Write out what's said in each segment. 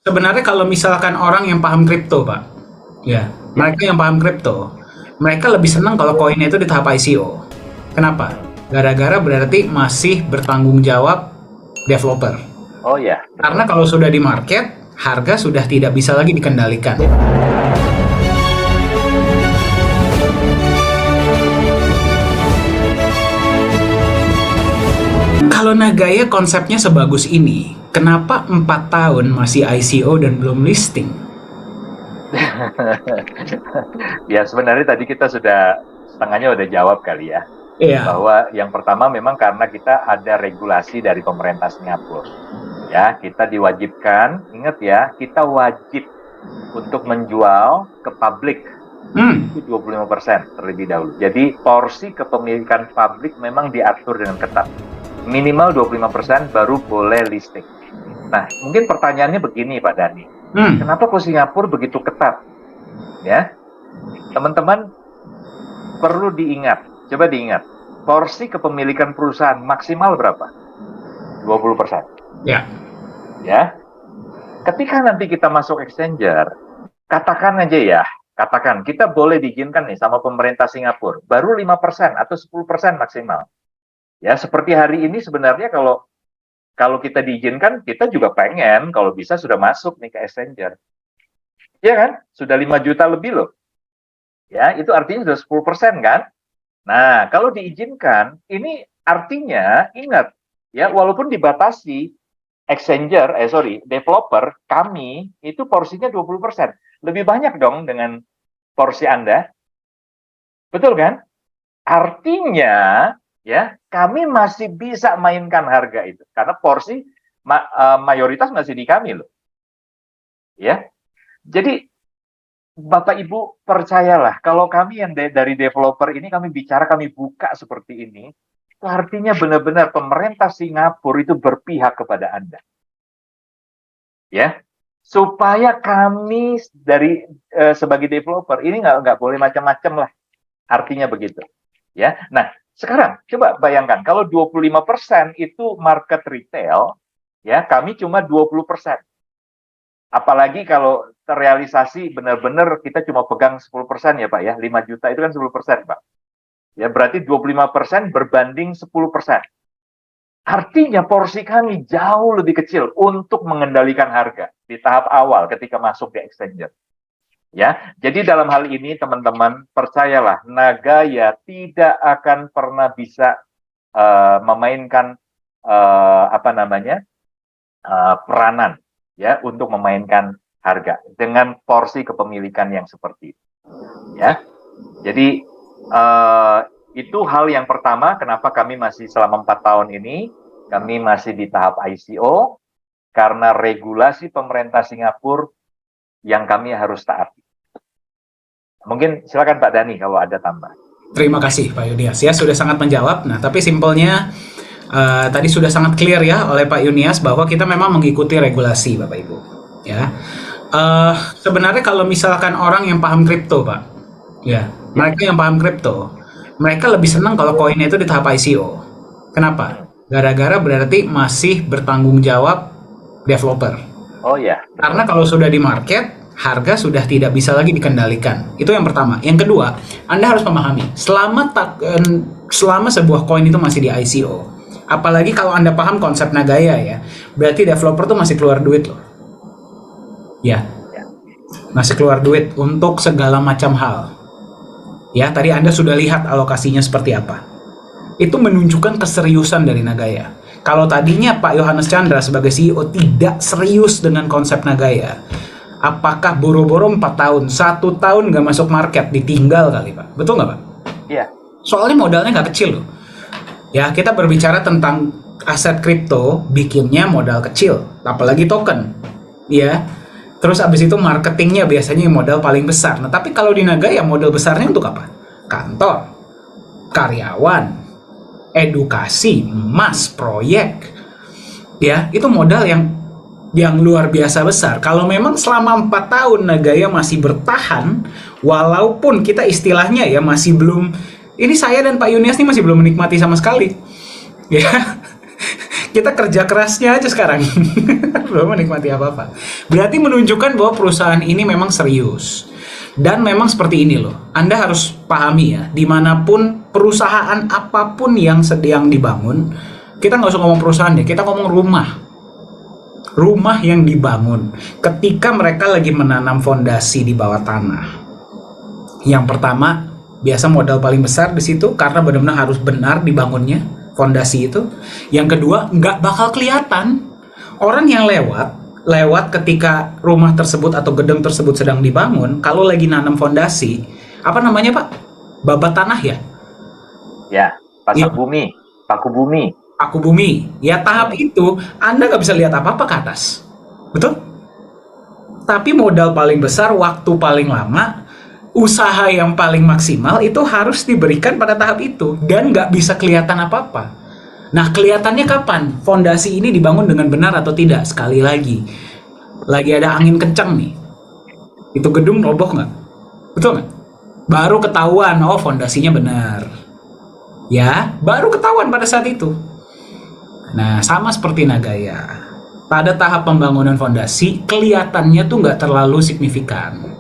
Sebenarnya kalau misalkan orang yang paham kripto, Pak, ya, Ya. mereka yang paham kripto, mereka lebih senang kalau koinnya itu di tahap ICO. Kenapa? Gara-gara berarti masih bertanggung jawab developer. Oh ya, Karena betul. kalau sudah di market, harga sudah tidak bisa lagi dikendalikan. Kalau Nagaya konsepnya sebagus ini, kenapa 4 tahun masih ICO dan belum listing? Ya sebenarnya tadi kita sudah setengahnya udah jawab kali ya. Iya. Bahwa yang pertama memang karena kita ada regulasi dari pemerintah Singapura. Ya, kita diwajibkan, ingat ya, kita wajib untuk menjual ke publik itu 25% terlebih dahulu. Jadi porsi kepemilikan publik memang diatur dengan ketat. Minimal 25% baru boleh listing. Nah, mungkin pertanyaannya begini Pak Dhani. Kenapa kok Singapura begitu ketat? Ya, teman-teman perlu diingat, coba diingat, porsi kepemilikan perusahaan maksimal berapa? 20%. Ya. Ya, ketika nanti kita masuk exchanger, katakan aja ya, katakan kita boleh diizinkan nih sama pemerintah Singapura, baru 5% atau 10% maksimal. Ya, seperti hari ini sebenarnya kalau kita diizinkan, kita juga pengen kalau bisa sudah masuk nih ke exchanger. Ya kan? Sudah 5 juta lebih loh. Ya, itu artinya sudah 10% kan? Nah, kalau diizinkan, ini artinya ingat ya, walaupun dibatasi developer kami itu porsinya 20%. Lebih banyak dong dengan porsi Anda. Betul kan? Artinya ya, kami masih bisa mainkan harga itu karena porsi mayoritas masih di kami loh. Ya. Jadi Bapak Ibu percayalah, kalau kami yang dari developer ini kami bicara, kami buka seperti ini, itu artinya benar-benar pemerintah Singapura itu berpihak kepada Anda. Ya, supaya kami dari sebagai developer ini nggak boleh macam-macam lah, artinya begitu. Ya, nah sekarang coba bayangkan kalau 25% itu market retail, ya kami cuma 20%. Apalagi kalau terrealisasi benar-benar kita cuma pegang 10% ya Pak ya, 5 juta itu kan 10% Pak. Ya berarti 25% berbanding 10%. Artinya porsi kami jauh lebih kecil untuk mengendalikan harga di tahap awal ketika masuk di exchanger. Ya, jadi dalam hal ini teman-teman percayalah, Nagaya tidak akan pernah bisa memainkan peranan ya untuk memainkan harga dengan porsi kepemilikan yang seperti itu. Ya, jadi itu hal yang pertama kenapa kami masih selama 4 tahun ini kami masih di tahap ICO karena regulasi pemerintah Singapura yang kami harus taati. Mungkin silakan Pak Dhani kalau ada tambahan. Terima kasih Pak Yunias ya, sudah sangat menjawab. Nah, tapi simpelnya tadi sudah sangat clear ya oleh Pak Yunias bahwa kita memang mengikuti regulasi Bapak Ibu. Ya, sebenarnya kalau misalkan orang yang paham kripto Pak, ya, mereka yang paham kripto, mereka lebih senang kalau koinnya itu di tahap ICO. Kenapa? Gara-gara berarti masih bertanggung jawab developer. Oh ya. Karena kalau sudah di market, harga sudah tidak bisa lagi dikendalikan. Itu yang pertama. Yang kedua, Anda harus memahami, selama sebuah koin itu masih di ICO, apalagi kalau Anda paham konsep Nagaya ya, berarti developer tuh masih keluar duit loh. Ya, masih keluar duit untuk segala macam hal. Ya, tadi Anda sudah lihat alokasinya seperti apa. Itu menunjukkan keseriusan dari Nagaya. Kalau tadinya Pak Yohanes Chandra sebagai CEO tidak serius dengan konsep Nagaya, apakah boro-boro 4 tahun, 1 tahun nggak masuk market, ditinggal kali Pak? Betul nggak Pak? Iya. Soalnya modalnya nggak kecil loh. Ya, kita berbicara tentang aset kripto, bikinnya modal kecil, apalagi token. Ya, terus abis itu marketingnya biasanya modal paling besar. Nah, tapi kalau di Nagaya modal besarnya untuk apa? Kantor, karyawan, edukasi, emas, proyek. Ya, itu modal yang luar biasa besar. Kalau memang selama 4 tahun Nagaya masih bertahan, walaupun kita istilahnya ya masih belum, ini saya dan Pak Yunias ini masih belum menikmati sama sekali. Ya, Kita kerja kerasnya aja sekarang. Belum menikmati apa-apa. Berarti menunjukkan bahwa perusahaan ini memang serius. Dan memang seperti ini loh. Anda harus pahami ya, dimanapun perusahaan apapun yang sedang dibangun, kita nggak usah ngomong perusahaan deh, kita ngomong rumah. Rumah yang dibangun ketika mereka lagi menanam fondasi di bawah tanah. Yang pertama, biasa modal paling besar di situ karena benar-benar harus benar dibangunnya fondasi itu. Yang kedua, nggak bakal kelihatan orang yang lewat ketika rumah tersebut atau gedung tersebut sedang dibangun. Kalau lagi nanam fondasi, apa namanya Pak? Babat tanah ya? Ya, Iya. paku bumi. Paku bumi. Ya tahap itu Anda nggak bisa lihat apa-apa ke atas. Betul? Tapi modal paling besar, waktu paling lama, usaha yang paling maksimal itu harus diberikan pada tahap itu. Dan nggak bisa kelihatan apa-apa. Nah, kelihatannya kapan? Fondasi ini dibangun dengan benar atau tidak? Sekali lagi ada angin kencang nih. Itu gedung roboh nggak? Betul nggak? Baru ketahuan, oh fondasinya benar. Ya, baru ketahuan pada saat itu. Nah, sama seperti Nagaya. Pada tahap pembangunan fondasi, kelihatannya tuh nggak terlalu signifikan.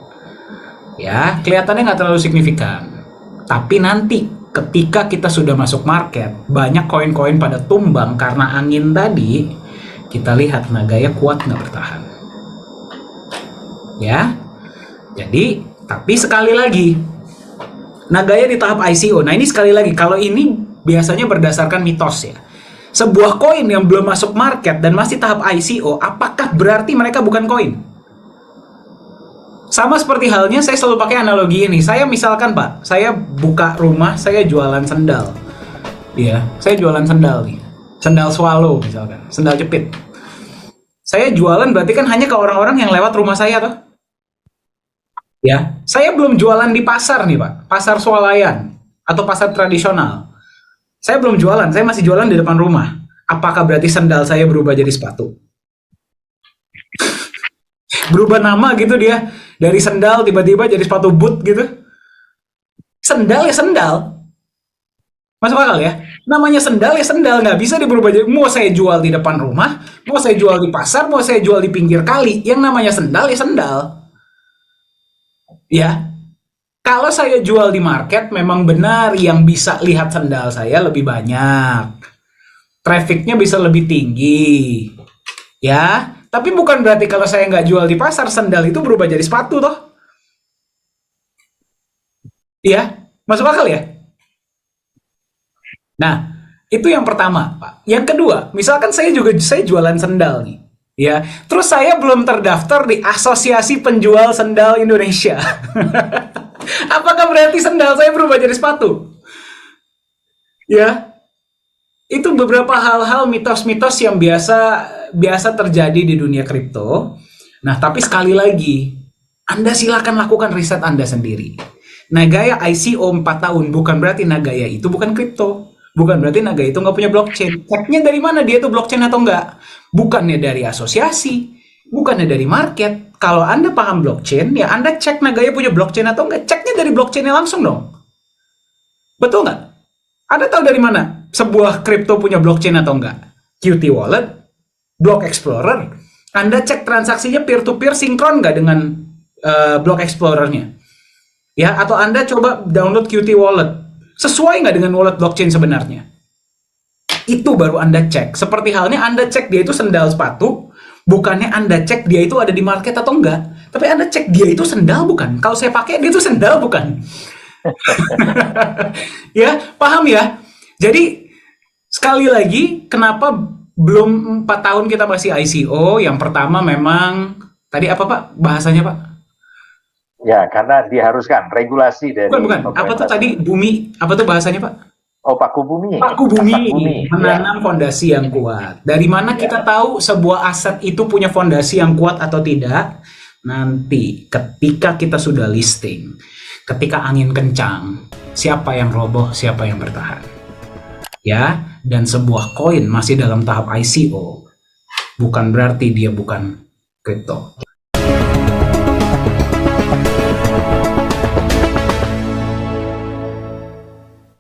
Ya, kelihatannya nggak terlalu signifikan. Tapi nanti, ketika kita sudah masuk market, banyak koin-koin pada tumbang karena angin tadi, kita lihat Nagaya kuat nggak bertahan. Ya, jadi, tapi sekali lagi, Nagaya di tahap ICO. Nah, ini sekali lagi, kalau ini biasanya berdasarkan mitos ya. Sebuah koin yang belum masuk market dan masih tahap ICO, apakah berarti mereka bukan koin? Sama seperti halnya, saya selalu pakai analogi ini. Saya misalkan Pak, saya buka rumah, saya jualan sendal. Iya, saya jualan sendal nih. Sendal swallow misalkan, sendal jepit. Saya jualan berarti kan hanya ke orang-orang yang lewat rumah saya toh. Ya, saya belum jualan di pasar nih Pak, pasar swalayan atau pasar tradisional. Saya belum jualan, saya masih jualan di depan rumah. Apakah berarti sendal saya berubah jadi sepatu? Berubah nama gitu dia. Dari sendal tiba-tiba jadi sepatu boot gitu. Sendal ya sendal. Masuk akal ya? Namanya sendal ya sendal. Nggak bisa berubah jadi, mau saya jual di depan rumah, mau saya jual di pasar, mau saya jual di pinggir kali. Yang namanya sendal ya sendal. Ya, kalau saya jual di market, memang benar yang bisa lihat sendal saya lebih banyak. Trafficnya bisa lebih tinggi. Ya, tapi bukan berarti kalau saya nggak jual di pasar, sendal itu berubah jadi sepatu toh. Iya, masuk akal ya? Nah, itu yang pertama, Pak. Yang kedua, misalkan saya jualan sendal nih. Ya, terus saya belum terdaftar di Asosiasi Penjual Sendal Indonesia. Apakah berarti sendal saya berubah jadi sepatu? Ya, itu beberapa hal-hal mitos-mitos yang biasa terjadi di dunia kripto. Nah, tapi sekali lagi, Anda silakan lakukan riset Anda sendiri. Nagaya ICO 4 tahun bukan berarti Nagaya itu bukan kripto. Bukan berarti Nagaya itu nggak punya blockchain. Ceknya dari mana dia itu blockchain atau enggak? Bukannya dari asosiasi, bukannya dari market. Kalau Anda paham blockchain, ya Anda cek Nagaya punya blockchain atau enggak. Ceknya dari blockchainnya langsung dong. Betul nggak? Anda tahu dari mana sebuah kripto punya blockchain atau enggak? Qt Wallet, Block Explorer. Anda cek transaksinya peer-to-peer sinkron nggak dengan Block Explorer-nya? Ya, atau Anda coba download Qt Wallet. Sesuai nggak dengan wallet blockchain sebenarnya? Itu baru Anda cek. Seperti halnya Anda cek dia itu sendal sepatu, bukannya Anda cek dia itu ada di market atau enggak. Tapi Anda cek dia itu sendal bukan? Kalau saya pakai dia itu sendal bukan? Ya, paham ya? Jadi, sekali lagi, kenapa belum 4 tahun kita masih ICO? Yang pertama memang, tadi apa Pak bahasanya Pak? Ya, karena diharuskan regulasi dari Bukan. Apa tuh tadi bumi? Apa tuh bahasanya Pak? Oh, paku bumi. Paku Pasak bumi, menanam fondasi yang kuat. Dari mana kita tahu sebuah aset itu punya fondasi yang kuat atau tidak? Nanti ketika kita sudah listing, ketika angin kencang, siapa yang roboh, siapa yang bertahan. Ya, dan sebuah koin masih dalam tahap ICO, bukan berarti dia bukan kripto.